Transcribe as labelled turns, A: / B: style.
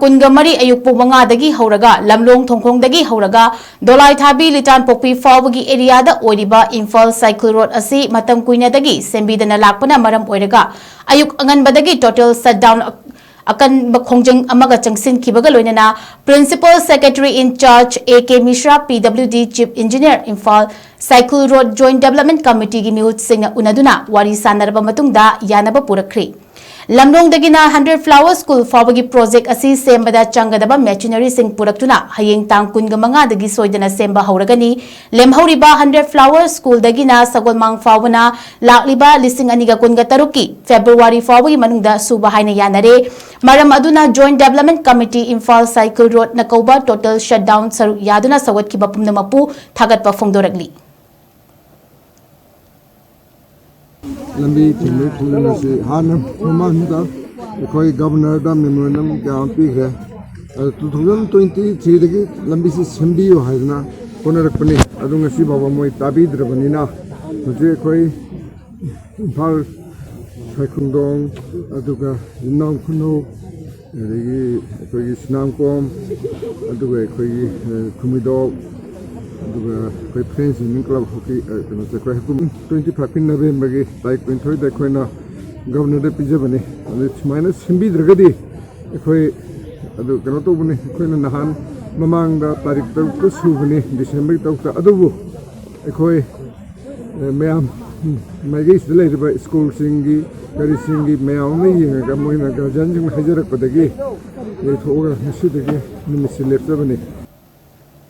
A: kungamari ayuk pung mangadagi hauraga lamlong thongkhongdagi hauraga dolai thabi litan pokpi fawgi area da oiriba Imphal Saikul road asi matam kuinadagi sembidana lakpana maram oiraga ayuk anganbadagi total shutdown akan bakhongjeng amaga changsin kibaga loinana Principal Secretary in Charge AK Mishra PWD Chief Engineer Imphal Saikul Road Joint Development Committee gi mihut singna unaduna wari sanarba matungda Yanaba Purakpadagi Lamlongdagina 100 Flower School fawagi project asi sembada changadaba machinery sing puraktuna hayeng tang kunga manga dagi soidana semba hauragani lemhauriba 100 Flower School dagina sagolmang fawna lakliba lising aniga kunga taruki February fawagi manungda suba haina yanare maram aduna Joint Development Committee Imphal Saikul Road Nakoukhiba total shutdown saru yaduna sawatkiba pumnamapu thagatpa phongdoragli
B: Lambi Timmy Tulasi Hanam Mamanda, the Governor Dam Memorandum Gampi, 2023 Lambis Simbio Hazna, Konarakani, Adungasi Baba Moi Tabi Drabanina, Koi Impal Saikundong, Aduga, Nam Kuno, the Snamcom, Aduga Kumido. Koi friends in club hockey 25 November like when toy the coina governor de pijabani and it's minus simbi dragadi koi adu kanoto buni koina nahan mamang da tarik to subani December to adubu koi mayam magis delay by school singi kari singi mayam ni ga moina ga janjung hajarak padagi ye thoga nisudagi nimisi leptabani